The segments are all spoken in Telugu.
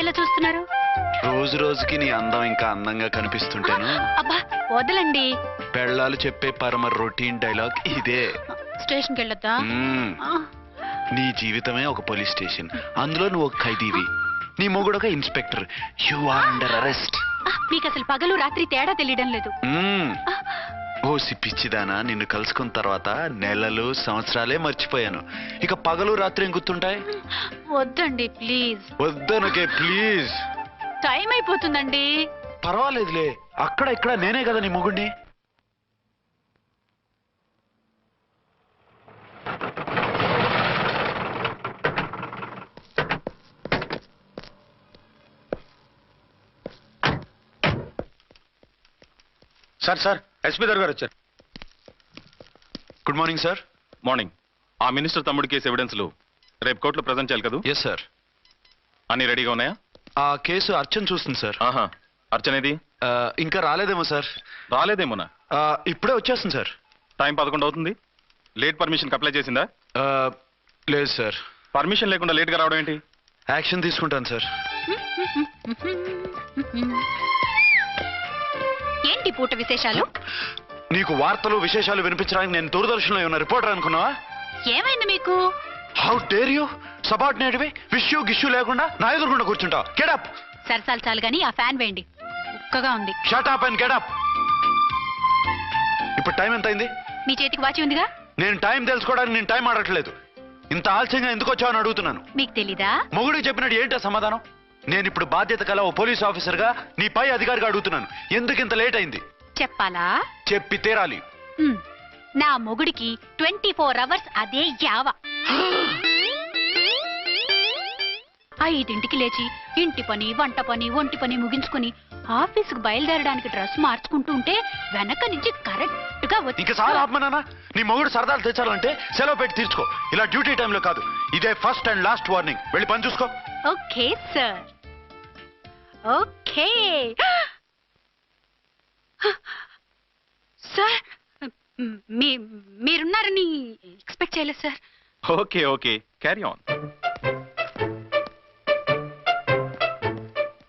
ఎందుకలా చూస్తున్నారు? రోజు రోజుకి నీ అందం ఇంకా అందంగా కనిపిస్తుంటాను. అబ్బా వదలండి. పెళ్ళాలు చెప్పే పరమ రొటీన్ డైలాగ్ ఇదే. స్టేషన్కి వెళ్ళొద్దా? నీ జీవితమే ఒక పోలీస్ స్టేషన్, అందులో నువ్వు ఒక ఖైదీవి, నీ మొగుడు ఒక inspector. You are under arrest. మీకు అసలు పగలు రాత్రి తేడా తెలియడం లేదు. ఓ సిప్పిచ్చిదానా, నిన్ను కలుసుకున్న తర్వాత నెలలు సంవత్సరాలే మర్చిపోయాను. ఇక పగలు రాత్రి ఏం గుర్తుంటాయి? వద్దండి ప్లీజ్. వద్దనకే ప్లీజ్. టైం అయిపోతుందండి. పర్వాలేదులే, అక్కడ ఇక్కడ నేనే కదా నీ మొగుడిని. సార్ సార్ ఎస్పీ గారు వచ్చారు. Good morning sir. మార్నింగ్. ఆ మినిస్టర్ తమ్ముడి కేసు ఎవిడెన్స్లు రేపు కోర్టులో ప్రజెంట్ చేయాలి కదా? Yes sir. అన్ని రెడీగా ఉన్నాయా? ఆ కేసు అర్చన్ చూస్తుంది సార్. ఆహా, అర్చనేది? ఇంకా రాలేదేమో సార్. రాలేదేమోనా? ఇప్పుడే వచ్చేస్తుంది సార్. టైం 11 అవుతుంది. లేట్ పర్మిషన్ అప్లై చేసిందా? లేదు సార్. పర్మిషన్ లేకుండా లేట్గా రావడం ఏంటి? యాక్షన్ తీసుకుంటాను సార్. ఏంటి పూట విశేషాలు? నీకు వార్తలు విశేషాలు వినిపించడానికి నేను దూరదర్శన్లో ఉన్న రిపోర్టర్ అనుకున్నావా? ఏమైంది మీకు? How dare you! సబార్డినేట్వి విష్యూ గిష్యూ లేకుండా నా ఎదురుకుండా కూర్చుంటావు. Get up. సరసాలు చాలు గానీ ఆ ఫ్యాన్ వేయండి, ఉక్కగా ఉంది. Shut up and get up. ఇప్పుడు టైం ఎంత అయింది? మీ చేతికి వాచి ఉందిగా. నేను టైం తెలుసుకోవడానికి నేను టైం ఆడట్లేదు. ఇంత ఆలస్యంగా ఎందుకు వచ్చావని అడుగుతున్నాను. మీకు తెలీదా? మొగుడికి చెప్పినట్టు ఏంటో సమాధానం? నేను ఇప్పుడు బాధ్యత కల ఓ పోలీస్ ఆఫీసర్ గా నీ పై అధికారిగా అడుగుతున్నాను, ఎందుకు ఇంత లేట్ అయింది? చెప్పాలా? చెప్పి తీరాలి. నా మొగుడికి 24 అవర్స్ అదే యావ. 5ంటికి లేచి ఇంటి పని, వంట పని, ఒంటి పని ముగించుకుని ఆఫీసుకు బయలుదేరడానికి డ్రెస్ మార్చుకుంటూ ఉంటే వెనక నుంచి కరెక్ట్ గా వచ్చి. ఇంకా సార్ ఆత్మనానా, నీ మొగుడు సరదాలు తెచ్చాలంటే సెలవు పెట్టి తీర్చుకో. ఇలా డ్యూటీ టైంలో కాదు. ఇదే ఫస్ట్ అండ్ లాస్ట్ వార్నింగ్. వెళ్ళి పని చూసుకో. Okay sir. Okay sir. మీరున్నారని ఎక్స్పెక్ట్ చేయలేదు sir. Okay okay, carry on.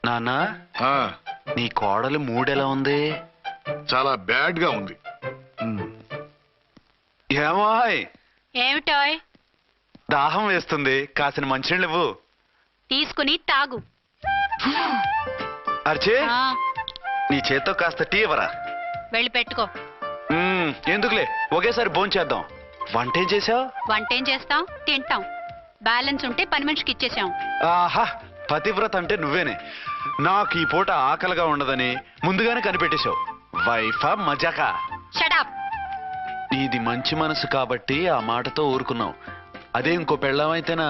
నాన్న, నీ కోడలు మూడెలా ఉంది? చాలా బ్యాడ్ గా ఉంది. ఏమాయ్? ఏమిటాయ్? దాహం వేస్తుంది, కాసిన మంచినీళ్ళు ఇవ్వు. తీసుకుని తాగు. అర్చే, నీ చేత్తో కాస్త టీ ఇవ్వరా? వెళ్ళి పెట్టుకో. ఎందుకులే, ఒకేసారి భోంచేద్దాం. వంటేం చేసావు? వంటేం చేస్తాం, తింటాం. బ్యాలెన్స్ ఉంటే పని మనిషికి ఇచ్చేసాం. ఆహా, పతివ్రత అంటే నువ్వేనే. నాకు ఈ పూట ఆకలిగా ఉండదని ముందుగానే కనిపెట్టేశావు. వైఫా మజాకా? షటప్. నీది మంచి మనసు కాబట్టి ఆ మాటతో ఊరుకున్నావు. అదే ఇంకో పెళ్ళాం అయితేనా?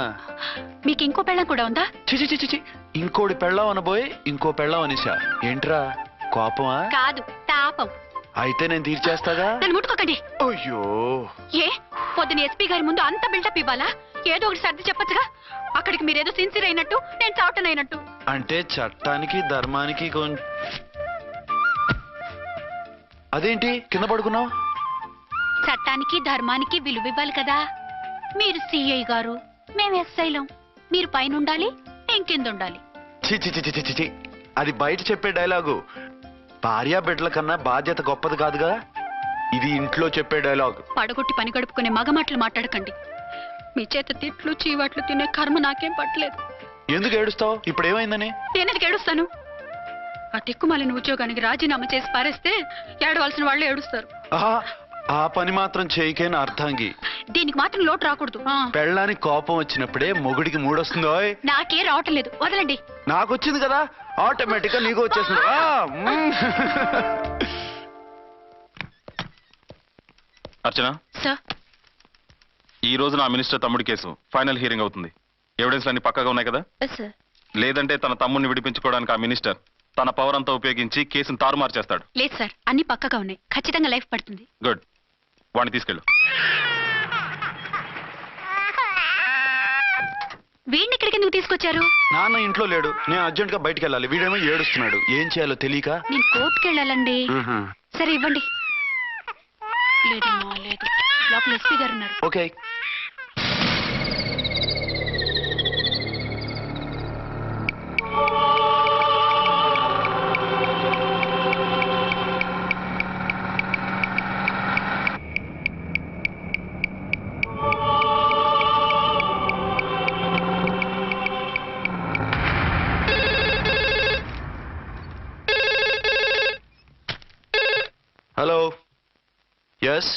మీకు ఇంకో పెళ్ళం కూడా ఉందా? చిచి చిచి చి, ఇంకోటి పెళ్ళాం అనబోయి ఇంకో పెళ్ళాం అనేసా. ఏంట్రా, కోపమా? కాదు, తాపం. అయితే నేను తీర్చేస్తాగా. నన్ను ముట్టుకోకండి. అయ్యో, ఏ పొద్దున ఎస్పీ గారి ముందు అంత బిల్డప్ ఇవ్వాలా? ఏదో ఒకటి సర్ది చెప్పచ్చుగా. అక్కడికి మీరేదో సిన్సియర్ అయినట్టు, నేను చావటన్ అయినట్టు. అంటే చట్టానికి ధర్మానికి అదేంటి కింద పడుకున్నావు? చట్టానికి ధర్మానికి విలువ ఇవ్వాలి కదా. మీరు సిఐ గారు, మేము ఎస్ఐలం. మీరు పైన ఉండాలి, నేను కింద ఉండాలి. చిచి చిచి చిచి చి, అది బయట చెప్పే డైలాగు. భార్యా బిడ్డల కన్నా బాధ్యత గొప్పది కాదుగా. ఇది ఇంట్లో చెప్పే డైలాగ్. పడగొట్టి పని గడుపుకునే మగ మాటలు మాట్లాడకండి. మీ చేత తిట్లు చీవాట్లు తినే కర్మ నాకేం పట్టలేదు. ఎందుకు ఏడుస్తావు? ఇప్పుడు ఏమైందని? నేనెందుకు ఏడుస్తాను? ఆ తిక్కుమాలిన ఉద్యోగానికి రాజీనామా చేసి పారేస్తే ఏడవలసిన వాళ్ళు ఏడుస్తారు. ఆ పని మాత్రం చేయకేన అర్థంగి. దీనికి మాత్రం లోటు రాకూడదు. పెళ్ళానికి కోపం వచ్చినప్పుడే మొగుడికి మూడొస్తుందో? నాకే రావటం లేదు, వదలండి. నాకు వచ్చింది కదా, ఆటోమేటిక్ గా నీకు వచ్చేసింది. అర్చన సార్, ఈ రోజు నా మినిస్టర్ తమ్ముడి కేసు ఫైనల్ హియరింగ్ అవుతుంది. ఎవిడెన్స్ అన్ని పక్కగా ఉన్నాయి కదా? సార్. లేదంటే తన తమ్ముడిని విడిపించుకోవడానికి ఆ మినిస్టర్ తన పవర్ అంతా ఉపయోగించి కేసును తారుమారు చేస్తాడు. లేదు సార్, అన్ని పక్కగా ఉన్నాయి. ఖచ్చితంగా లైఫ్ పడుతుంది. గుడ్, వాడిని తీసుకెళ్ళు. వీడిని ఇక్కడికి ఎందుకు తీసుకొచ్చారు? నాన్న ఇంట్లో లేడు, నేను అర్జెంట్ గా బయటికి వెళ్ళాలి. వీడేమో ఏడుస్తున్నాడు, ఏం చేయాలో తెలియక. నేను కోర్టుకి వెళ్ళాలండి. సరే ఇవ్వండి. లేదమ్మా, లేదు. లోపల ఎస్పీ గారు ఉన్నారు. ఓకే. ఎస్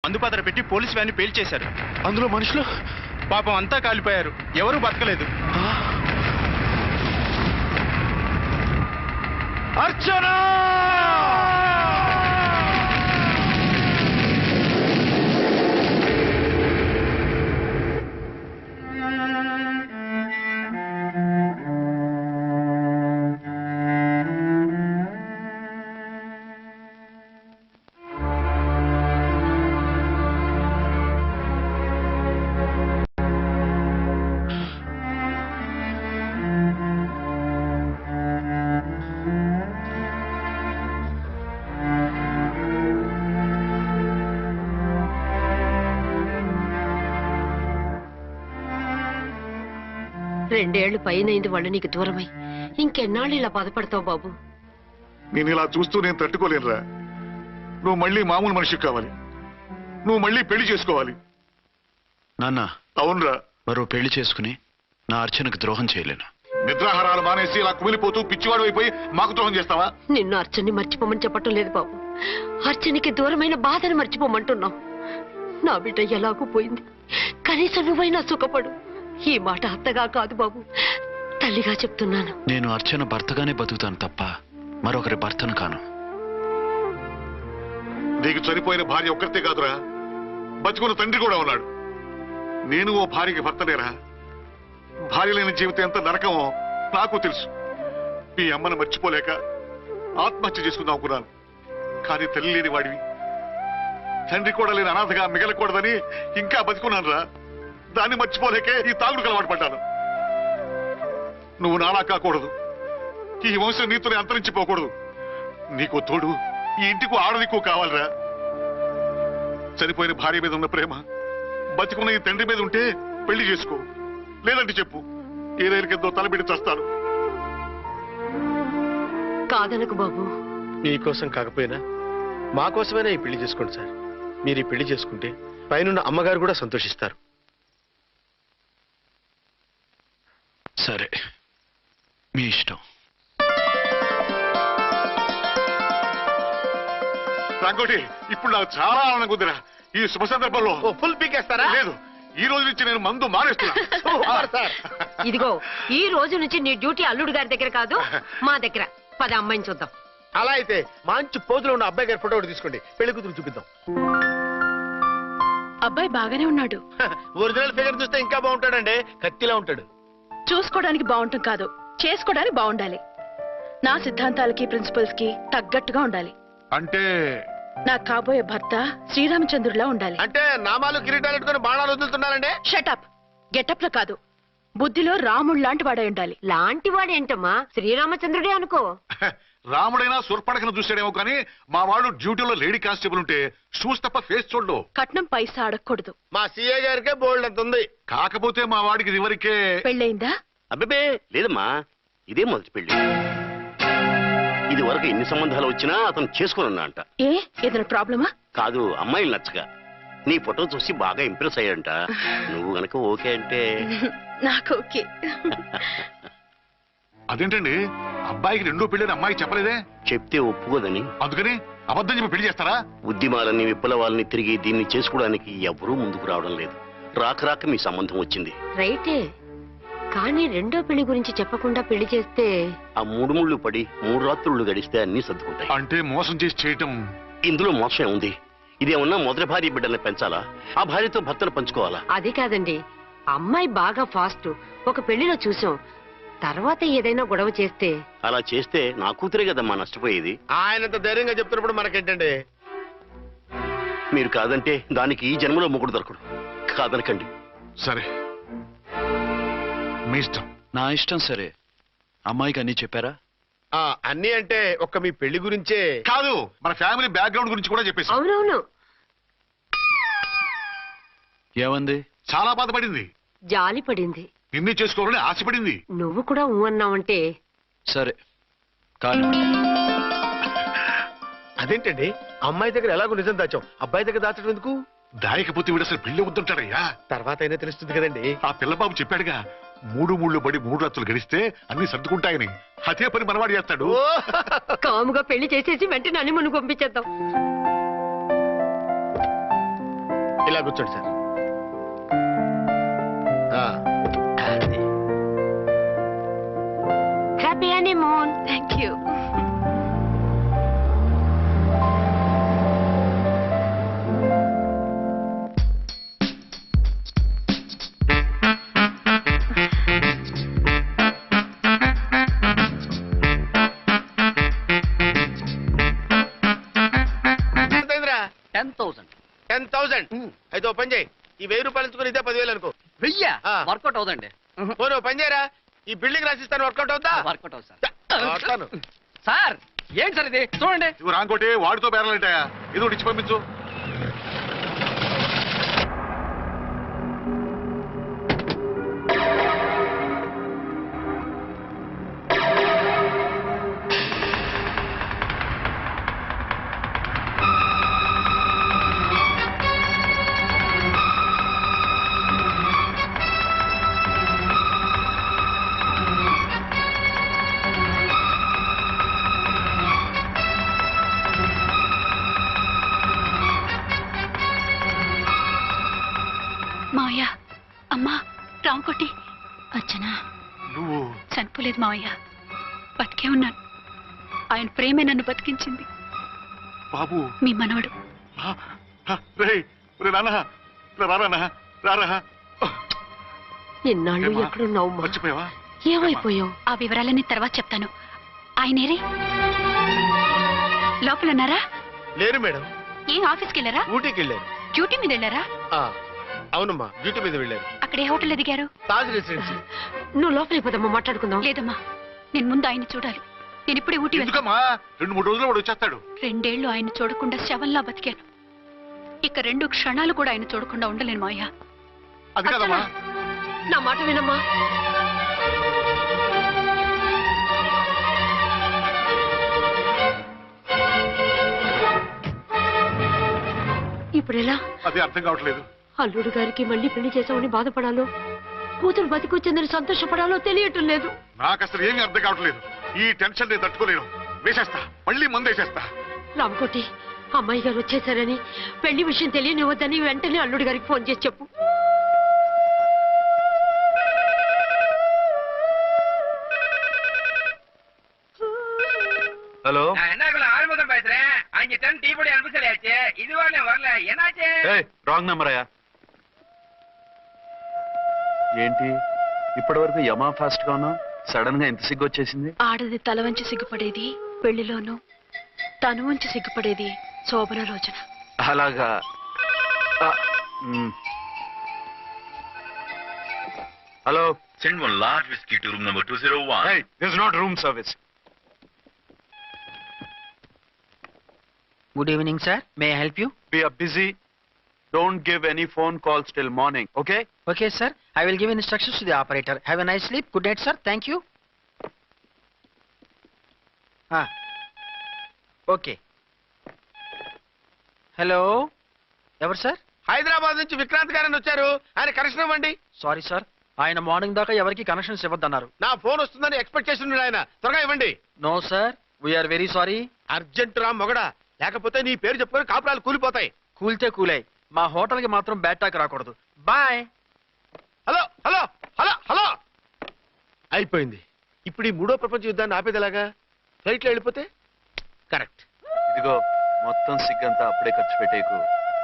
మందుపాత్ర పెట్టి పోలీసు వ్యాన్ని పేల్చేశారు. అందులో మనుషులు పాపం అంతా కాలిపోయారు. ఎవరూ బతకలేదు. అర్చనా! రెండేళ్లు పైనైంది వాళ్ళు నీకు దూరమై. ఇంకెన్నాళ్ళు ఇలా బాధపడతావు బాబు? నేను ఇలా చూస్తూ నేను తట్టుకోలేనురా. నువ్వు మళ్ళీ మామూలు మనిషి కావాలి. నువ్వు మళ్ళీ పెళ్లి చేసుకోవాలి. నాన్న, అవునరా. మరో పెళ్లి చేసుకుని నా అర్చనకు ద్రోహం చేయలేను. నిద్రాహారాలు మానేసి ఇలా కుమిలిపోతూ పిచ్చివాడు అయిపోయి మాకు ద్రోహం చేస్తావా? నిన్ను అర్చన్ని మర్చిపోమని చెప్పటం లేదు బాబు. అర్చనికి దూరమైన బాధను మర్చిపోమంటున్నావు. నా బిడ్డ ఎలాగూ పోయింది, కనీసం నువ్వైనా సుఖపడు. ఈ మాట అత్తగా కాదు బాబు, తల్లిగా చెప్తున్నాను. నేను అర్చన భర్తగానే బతుకుతాను తప్ప మరొకరి భర్తను కాను. నీకు చనిపోయిన భార్య ఒక్కరితే కాదురా, బతుకున్న తండ్రి కూడా ఉన్నాడు. నేను ఓ భార్యకి భర్తలేరా. భార్య లేని జీవితం ఎంత నరకమో నాకు తెలుసు. మీ అమ్మను మర్చిపోలేక ఆత్మహత్య చేసుకుందాం అనుకున్నాను. కానీ తల్లి లేని వాడివి, తండ్రి కూడా లేని అనాథగా మిగలకూడదని ఇంకా బతుకున్నాను రా. దాన్ని మర్చిపోలేకే ఈ తాగుడుకు అలవాటు పడ్డాను. నువ్వు నాలా కాకూడదు, ఈ వంశం నీతోనే అంతరించిపోకూడదు. నీకు తోడు ఈ ఇంటికి ఆడదికు కావాలిరా. చనిపోయిన భార్య మీద ఉన్న ప్రేమ బతికున్న ఈ తండ్రి మీద ఉంటే పెళ్లి చేసుకో, లేదంటే చెప్పు. ఏ రైలుకెందో తలబెట్టి చస్తాను. కాదనకు బాబు. మీకోసం కాకపోయినా మా కోసమైనా ఈ పెళ్లి చేసుకోండి సార్. మీరు ఈ పెళ్లి చేసుకుంటే పైనున్న అమ్మగారు కూడా సంతోషిస్తారు. సరే, మీ ఇష్టం. రాంకోటి, ఇప్పుడు నాకు చాలా ఆనందంగా ఉందిరా. ఈ శుభ సందర్భంలో ఫుల్ పీకేస్తారా? లేదు, ఈ రోజు నుంచి నేను మందు మానేస్తున్నా. ఇదిగో, ఈ రోజు నుంచి నీ డ్యూటీ అల్లుడు గారి దగ్గర కాదు, మా దగ్గర. పద అమ్మాయిని చూద్దాం. అలా అయితే మంచి పోజులో ఉన్న అబ్బాయి గారి ఫోటో ఒకటి తీసుకోండి, పెళ్లి కూతురు చూపిద్దాం. అబ్బాయి బాగానే ఉన్నాడు. ఒరిజినల్ ఫిగర్ చూస్తే ఇంకా బాగుంటాడండి, కత్తిలా ఉంటాడు. చూసుకోవడానికి బాగుంటుంది కాదు, చేసుకోవడానికి బాగుండాలి. నా సిద్ధాంతాలకి ప్రిన్సిపల్స్ కి తగ్గట్టుగా ఉండాలి. అంటే నా కాబోయే భర్త శ్రీరామచంద్రుడిలా ఉండాలి. అంటే నామాలు కిరీటాలు పెట్టుకుని బాణాలు వదులుతున్నారండి. షటప్. గెటప్ లో కాదు, బుద్ధిలో రాముడు లాంటి వాడై ఉండాలి. లాంటి వాడేంటమ్మా, శ్రీరామచంద్రుడే అనుకో. రాముడైనా సుర్పడకను చూసాడేమో కానీ మా వాడు డ్యూటీలో లేడీ కానిస్టేబుల్ ఉంటే షూస్ తప్ప ఫేస్ చూడు. కట్నం పైసా అడగకూడదు. మా సీఏ గారికే బోల్డ్ అంత ఉంది. కాకపోతే మా వాడికి ఇదివరకే పెళ్ళయిందా? అబ్బే లేదమ్మా, ఇదే మొదటి పెళ్లి. ఇది వరకు ఎన్ని సంబంధాలు వచ్చినా అతను చేసుకున్నా అంట. ఏ ఏదైనా ప్రాబ్లమా? కాదు, అమ్మాయిలు నచ్చగా నీ ఫోటో చూసి బాగా ఇంప్రెస్ అయ్యాడంట. నువ్వు గనక ఓకే అంటే నాకు ఓకే. అదేంటండి, అబ్బాయికి రెండో పెళ్ళని అమ్మాయికి చెప్పలేదే? చెప్తే ఒప్పుకోదని. అందుకని అబద్ధం చెప్పి పెళ్లి చేస్తారా? ఉద్యమాలని విప్లవాలని తిరిగి దీన్ని చేసుకోవడానికి ఎవరూ ముందుకు రావడం లేదు. రాక మీ సంబంధం వచ్చింది. రైటే, కానీ రెండో పెళ్లి గురించి చెప్పకుండా పెళ్లి చేస్తే ఆ 3 ముళ్ళు పడి 3 రాత్రులు గడిస్తే అన్ని సర్దుకుంటాయి. అంటే మోసం చేసి చేయటం. ఇందులో మోసం ఉంది. ఇదేమన్నా మొదటి భార్య బిడ్డల్ని పెంచాలా? ఆ భార్యతో భర్తను పంచుకోవాలా? అది కాదండి, అమ్మాయి బాగా ఫాస్ట్. ఒక పెళ్లిలో చూసాం, తర్వాత ఏదైనా గొడవ చేస్తే. అలా చేస్తే నా కూతురే కదమ్మా నష్టపోయేది. ఆయనంత ధైర్యంగా చెప్తున్నప్పుడు మనకేంటండి? మీరు కాదంటే దానికి ఈ జన్మలో మొగుడు దొరకడు. కాదనకండి. సరే, మీ ఇష్టం. నా ఇష్టం. సరే, అమ్మాయికి అన్నీ చెప్పారా? అన్ని అంటే ఒక్క మీ పెళ్లి గురించే కాదు, మన ఫ్యామిలీ బ్యాక్గ్రౌండ్ గురించి కూడా చెప్పేసి. అవునవును, ఏమంది? చాలా బాధపడింది, జాలి పడింది. నిన్నే చేసుకోవాలని ఆశపడింది. నువ్వు కూడా ఊ అన్నావంటే. సరే కానీ అదేంటండి, అమ్మాయి దగ్గర ఎలాగో నిజం దాచాం, అబ్బాయి దగ్గర దాచడం ఎందుకు? దాయకపోతే వీడు అసలు పెళ్లి వద్దంటాడయ్యా. తర్వాత అయినా తెలుస్తుంది కదండి. ఆ పిల్లబాబు చెప్పాడుగా, 3 ముళ్ళు పడి 3 రాత్రులు గడిస్తే అన్ని సర్దుకుంటాయని. అదే పని మనవాడు చేస్తాడు. కాముగా పెళ్లి చేసేసి వెంటనే హనీమూన్ పంపించేద్దాం. ఇలా కూర్చోండి sir. Happy honeymoon. Thank you. అయితే ఓ పని చేయి, ఈ 1000 రూపాయలు ఎంచుకుని ఇదే 10,000 అనుకో. 1000 ఆ. వర్కౌట్ అవుదండి. పోను పని చేయరా, ఈ బిల్డింగ్ రాసిస్తాను, వర్కౌట్ అవుతా? వర్కౌట్ అవుతుంది సార్. వస్తాను. సార్ ఏంటి సార్ ఇది? చూడండి. ఇవి రాంకోటి వాడితో బేరాలంటాయా? ఇది ఒకటి ఇచ్చి పంపించు. మావయ్య, అమ్మా, రాంకోటి. అచ్చనా, నువ్వు చనిపోలేదు మావయ్య, బతికే ఉన్నాను. ఆయన ప్రేమే నన్ను బతికించింది. బాబు, మీ మనవడు. రారా. ఇన్నాళ్ళు ఎక్కడున్నావు? మర్చిపోయావా? ఏమైపోయావు? ఆ వివరాలన్నీ తర్వాత చెప్తాను. ఆయనేరే లోపలన్నారా? లేరు మేడం, ఏం ఆఫీస్కి వెళ్ళారా? ఊటీకి వెళ్ళారు. డ్యూటీ మీద వెళ్ళారా? అవునమ్మా, డ్యూటీ మీద వెళ్ళారు. అక్కడ ఏ హోటల్ ఎదిగారు? తాజ్ రెసిడెన్సీ. నువ్వు లోపలికి పోదమ్మా, మాట్లాడుకుందాం. లేదమ్మా, నేను ముందు ఆయన్ని చూడాలి. నేను ఇప్పుడే ఊటీ వెళ్తాను. ఎందుకమ్మా? 2-3 రోజుల్లో వాడు వచ్చేస్తాడు. 2 ఏళ్లు ఆయన చూడకుండా శవంలా బతికాను. ఇక 2 క్షణాలు కూడా ఆయన చూడకుండా ఉండలేను మావయ్య. అది కాదమ్మా. నా మాట వినమ్మా. ఇప్పుడెలా? అది అర్థం కావట్లేదు. అల్లుడు గారికి మళ్ళీ పెళ్లి చేసామని బాధపడాలో, కూతురు బతికొచ్చిందని సంతోషపడాలో తెలియటం లేదు. నాకు అసలు ఏమీ అర్థం కావట్లేదు. ఈ టెన్షన్ నేను తట్టుకోలేను. వేసేస్తా, మళ్ళీ మందేసేస్తా. రామకోటి, అమ్మాయి గారు వచ్చేసారని, పెళ్లి విషయం తెలియనివ్వద్దని వెంటనే అల్లుడు గారికి ఫోన్ చేసి చెప్పు. ஹலோ. நான் என்ன ஆறுமுகம் பேசுறேன். அங்க டன் டீ பொடி அனுப்ப சொல்லியாச்சு. இது வரல என்னாச்சு? ఏయ్, రాంగ్ నెంబర్ అయ్యా. ఏంటి ఇప్పటి వరకు యమా ఫాస్ట్ గా ఉన్నావు, సడన్ గా ఎంత సిగ్గు వచ్చేసింది? ఆడది తల వంచి సిగ్గుపడేది పెళ్లిలోనూ, తను వంచి సిగ్గుపడేది శోభన రోజున. అలాగా. Hello. Send one large whiskey to room number 201. Hey, this is not room service. Good evening, sir. May I help you? We are busy. Don't give any phone calls till morning, okay? Okay, sir. I will give instructions to the operator. Have a nice sleep. Good night, sir. Thank you. Okay. Hello. ఎవరు సార్? హైదరాబాద్ నుంచి విక్రాంత్ గారని వచ్చారు, ఆయన కనెక్షన్ ఇవ్వండి. సారీ సార్, ఆయన మార్నింగ్ దాకా ఎవరికి కనెక్షన్స్ ఇవ్వద్దన్నారు. నా ఫోన్ వస్తుందని ఎక్స్పెక్ట్ చేస్తున్నాడు ఆయన. త్వరగా ఇవ్వండి. No sir, we are very sorry. Urgent రా మొగడా, లేకపోతే నీ పేరు చెప్పుకొని కాపురాలు కూలిపోతాయి. కూల్తే కూలాయి, మా హోటల్ కి మాత్రం బ్యాడ్ టాక్ రాకూడదు. Bye. Hello hello hello hello. అయిపోయింది. ఇప్పుడు ఈ 3వ ప్రపంచ యుద్ధాన్ని ఆపేది ఎలాగా? ఫ్లైట్లో వెళ్ళిపోతే కరెక్ట్. ఇదిగో మొత్తం సిగ్గంతా అప్పుడే ఖర్చు పెట్టేకు,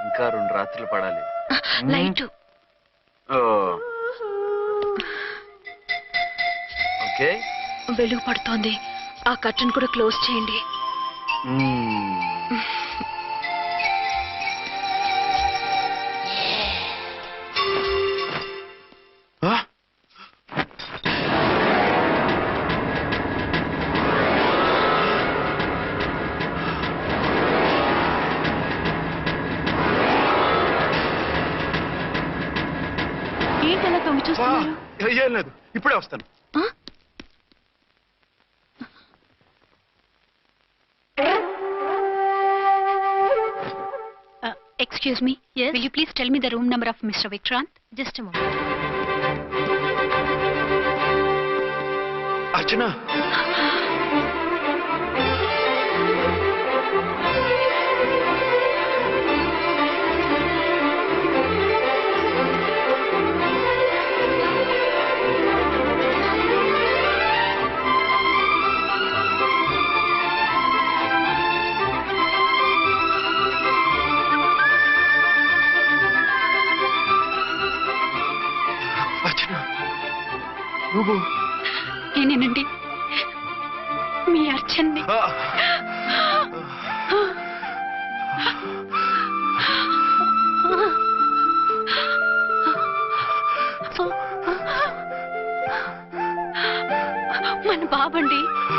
ఇంకా 2 రాత్రులు పడాలి. లైట్ ఓ, ఓకే. వెలుగు పడుతోంది, ఆ కర్టన్ కూడా క్లోజ్ చేయండి. ఏంటలా తొంగి చూస్తున్నారు? ఏం లేదు, ఇప్పుడే వస్తాను. Excuse me, will you please tell me the room number of mister Vikrant? Just moment. Archana, Archana, నువ్వు నేనేనండి, మీ అర్చన్ని. మన బాబండి.